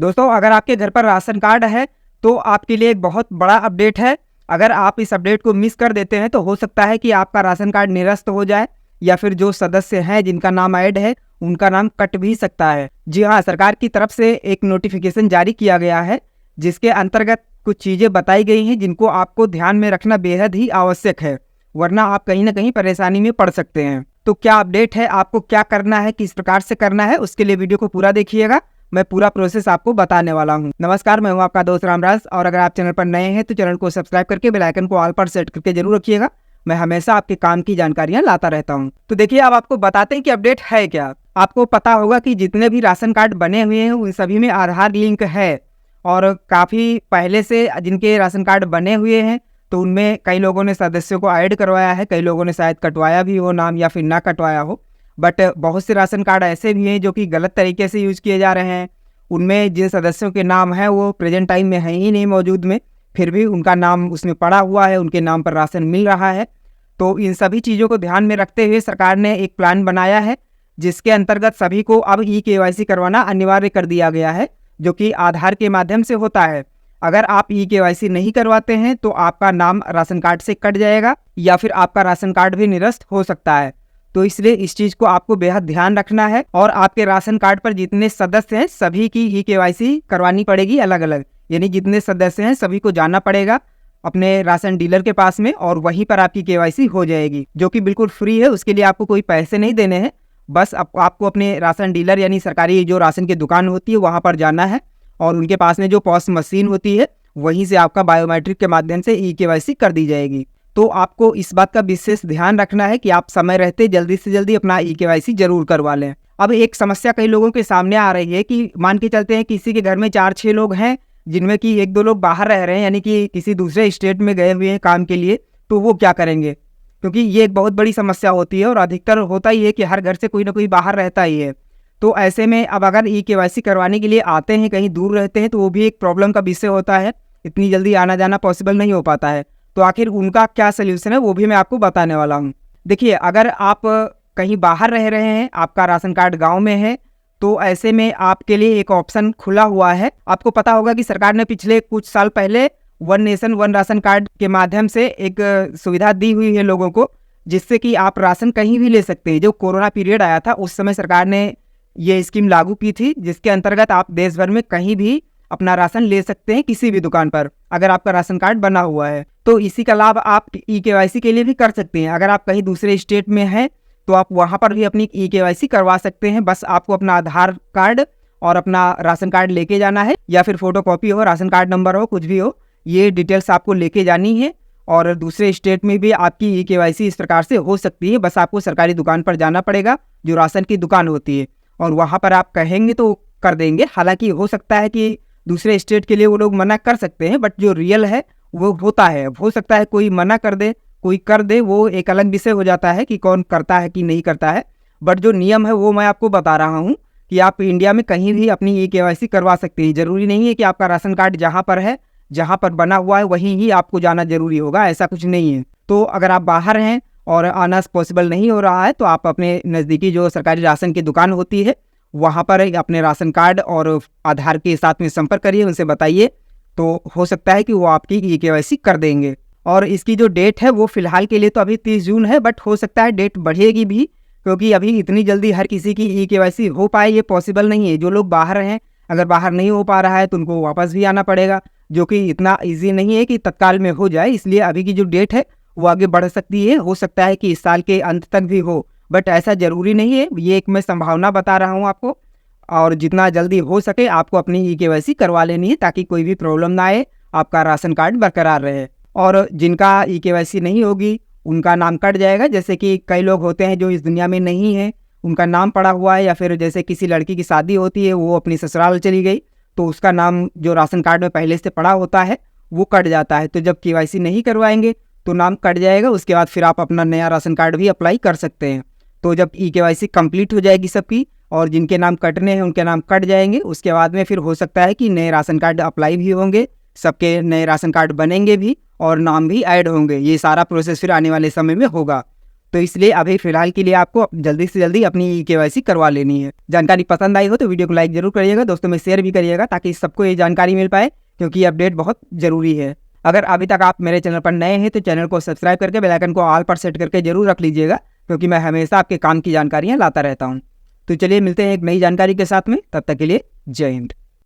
दोस्तों, अगर आपके घर पर राशन कार्ड है तो आपके लिए एक बहुत बड़ा अपडेट है। अगर आप इस अपडेट को मिस कर देते हैं तो हो सकता है कि आपका राशन कार्ड निरस्त हो जाए या फिर जो सदस्य हैं जिनका नाम ऐड है उनका नाम कट भी सकता है। जी हाँ, सरकार की तरफ से एक नोटिफिकेशन जारी किया गया है जिसके अंतर्गत कुछ चीज़ें बताई गई हैं जिनको आपको ध्यान में रखना बेहद ही आवश्यक है, वरना आप कहीं ना कहीं परेशानी में पड़ सकते हैं। तो क्या अपडेट है, आपको क्या करना है, किस प्रकार से करना है, उसके लिए वीडियो को पूरा देखिएगा। मैं पूरा प्रोसेस आपको बताने वाला हूं। नमस्कार, मैं हूं आपका दोस्त रामराज, और अगर आप चैनल पर नए हैं तो चैनल को सब्सक्राइब करके बेल आइकन को ऑल पर सेट करके जरूर रखिएगा। मैं हमेशा आपके काम की जानकारियां लाता रहता हूं। तो देखिए, अब आपको बताते हैं कि अपडेट है क्या। आपको पता होगा कि जितने भी राशन कार्ड बने हुए हैं उन सभी में आधार लिंक है, और काफ़ी पहले से जिनके राशन कार्ड बने हुए हैं तो उनमें कई लोगों ने सदस्यों को ऐड करवाया है, कई लोगों ने शायद कटवाया भी हो नाम या फिर ना कटवाया हो। बट बहुत से राशन कार्ड ऐसे भी हैं जो कि गलत तरीके से यूज किए जा रहे हैं। उनमें जिन सदस्यों के नाम हैं वो प्रेजेंट टाइम में है ही नहीं मौजूद में, फिर भी उनका नाम उसमें पड़ा हुआ है, उनके नाम पर राशन मिल रहा है। तो इन सभी चीज़ों को ध्यान में रखते हुए सरकार ने एक प्लान बनाया है जिसके अंतर्गत सभी को अब ई-केवाईसी करवाना अनिवार्य कर दिया गया है, जो कि आधार के माध्यम से होता है। अगर आप ई-केवाईसी नहीं करवाते हैं तो आपका नाम राशन कार्ड से कट जाएगा या फिर आपका राशन कार्ड भी निरस्त हो सकता है। तो इसलिए इस चीज़ को आपको बेहद ध्यान रखना है, और आपके राशन कार्ड पर जितने सदस्य हैं सभी की ई-केवाईसी करवानी पड़ेगी अलग अलग। यानी जितने सदस्य हैं सभी को जाना पड़ेगा अपने राशन डीलर के पास में, और वहीं पर आपकी केवाईसी हो जाएगी, जो कि बिल्कुल फ्री है। उसके लिए आपको कोई पैसे नहीं देने हैं, बस आपको अपने राशन डीलर यानी सरकारी जो राशन की दुकान होती है वहाँ पर जाना है, और उनके पास में जो पॉस मशीन होती है वहीं से आपका बायोमेट्रिक के माध्यम से ई-केवाईसी कर दी जाएगी। तो आपको इस बात का विशेष ध्यान रखना है कि आप समय रहते जल्दी से जल्दी अपना ई-केवाईसी जरूर करवा लें। अब एक समस्या कई लोगों के सामने आ रही है कि मान के चलते हैं किसी के घर में 4-6 लोग हैं जिनमें कि 1-2 लोग बाहर रह रहे हैं, यानी कि किसी दूसरे स्टेट में गए हुए हैं काम के लिए, तो वो क्या करेंगे? क्योंकि ये एक बहुत बड़ी समस्या होती है और अधिकतर होता ही है कि हर घर से कोई ना कोई बाहर रहता ही है। तो ऐसे में अब अगर ई-केवाईसी करवाने के लिए आते हैं, कहीं दूर रहते हैं, तो वो भी एक प्रॉब्लम का विषय होता है। इतनी जल्दी आना जाना पॉसिबल नहीं हो पाता है। तो आखिर उनका क्या सल्यूशन है वो भी मैं आपको बताने वाला हूँ। देखिए, अगर आप कहीं बाहर रह रहे हैं, आपका राशन कार्ड गाँव में है, तो ऐसे में आपके लिए एक ऑप्शन खुला हुआ है। आपको पता होगा कि सरकार ने पिछले कुछ साल पहले one nation one ration card के माध्यम से एक सुविधा दी हुई है लोगों को, जिससे कि आप राशन कहीं भी ले सकते हैं। जो कोरोना पीरियड आया था उस समय सरकार ने ये स्कीम लागू की थी, जिसके अंतर्गत आप देश भर में कहीं भी अपना राशन ले सकते हैं किसी भी दुकान पर, अगर आपका राशन कार्ड बना हुआ है। तो इसी का लाभ आप ई-केवाईसी के लिए भी कर सकते हैं। अगर आप कहीं दूसरे स्टेट में हैं तो आप वहाँ पर भी अपनी ई-केवाईसी करवा सकते हैं। बस आपको अपना आधार कार्ड और अपना राशन कार्ड लेके जाना है, या फिर फोटोकॉपी हो, राशन कार्ड नंबर हो, कुछ भी हो, ये डिटेल्स आपको लेके जानी है। और दूसरे स्टेट में भी आपकी ई-केवाईसी इस प्रकार से हो सकती है। बस आपको सरकारी दुकान पर जाना पड़ेगा, जो राशन की दुकान होती है, और वहाँ पर आप कहेंगे तो कर देंगे। हालांकि हो सकता है कि दूसरे स्टेट के लिए वो लोग मना कर सकते हैं, बट जो रियल है वो होता है। हो सकता है कोई मना कर दे, कोई कर दे, वो एक अलग विषय हो जाता है कि कौन करता है कि नहीं करता है। बट जो नियम है वो मैं आपको बता रहा हूँ कि आप इंडिया में कहीं भी अपनी ई-केवाईसी करवा सकते हैं। ज़रूरी नहीं है कि आपका राशन कार्ड जहाँ पर है, जहाँ पर बना हुआ है वहीं ही आपको जाना जरूरी होगा, ऐसा कुछ नहीं है। तो अगर आप बाहर हैं और आना पॉसिबल नहीं हो रहा है तो आप अपने नज़दीकी जो सरकारी राशन की दुकान होती है वहाँ पर अपने राशन कार्ड और आधार के साथ में संपर्क करिए, उनसे बताइए, तो हो सकता है कि वो आपकी ई-केवाईसी कर देंगे। और इसकी जो डेट है वो फिलहाल के लिए तो अभी 30 जून है, बट हो सकता है डेट बढ़ेगी भी, क्योंकि अभी इतनी जल्दी हर किसी की ई-केवाईसी हो पाए ये पॉसिबल नहीं है। जो लोग बाहर हैं, अगर बाहर नहीं हो पा रहा है तो उनको वापस भी आना पड़ेगा, जो कि इतना ईजी नहीं है कि तत्काल में हो जाए। इसलिए अभी की जो डेट है वो आगे बढ़ सकती है, हो सकता है कि इस साल के अंत तक भी हो, बट ऐसा ज़रूरी नहीं है। ये एक मैं संभावना बता रहा हूँ आपको, और जितना जल्दी हो सके आपको अपनी ई-केवाईसी करवा लेनी है ताकि कोई भी प्रॉब्लम ना आए, आपका राशन कार्ड बरकरार रहे। और जिनका ई-केवाईसी नहीं होगी उनका नाम कट जाएगा। जैसे कि कई लोग होते हैं जो इस दुनिया में नहीं है, उनका नाम पड़ा हुआ है, या फिर जैसे किसी लड़की की शादी होती है, वो अपनी ससुराल चली गई तो उसका नाम जो राशन कार्ड में पहले से पड़ा होता है वो कट जाता है। तो जब केवाईसी नहीं करवाएंगे तो नाम कट जाएगा। उसके बाद फिर आप अपना नया राशन कार्ड भी अप्लाई कर सकते हैं। तो जब ई-केवाईसी कंप्लीट हो जाएगी सबकी, और जिनके नाम कटने हैं उनके नाम कट जाएंगे, उसके बाद में फिर हो सकता है कि नए राशन कार्ड अप्लाई भी होंगे, सबके नए राशन कार्ड बनेंगे भी, और नाम भी ऐड होंगे। ये सारा प्रोसेस फिर आने वाले समय में होगा। तो इसलिए अभी फिलहाल के लिए आपको जल्दी से जल्दी अपनी KYC करवा लेनी है। जानकारी पसंद आई हो तो वीडियो को लाइक जरूर करिएगा, दोस्तों में शेयर भी करिएगा ताकि सबको ये जानकारी मिल पाए, क्योंकि ये अपडेट बहुत जरूरी है। अगर अभी तक आप मेरे चैनल पर नए हैं तो चैनल को सब्सक्राइब करके बेल आइकन को ऑल पर सेट करके जरूर रख लीजिएगा, क्योंकि मैं हमेशा आपके काम की जानकारियाँ लाता रहता हूँ। तो चलिए मिलते हैं एक नई जानकारी के साथ में, तब तक के लिए जय हिंद।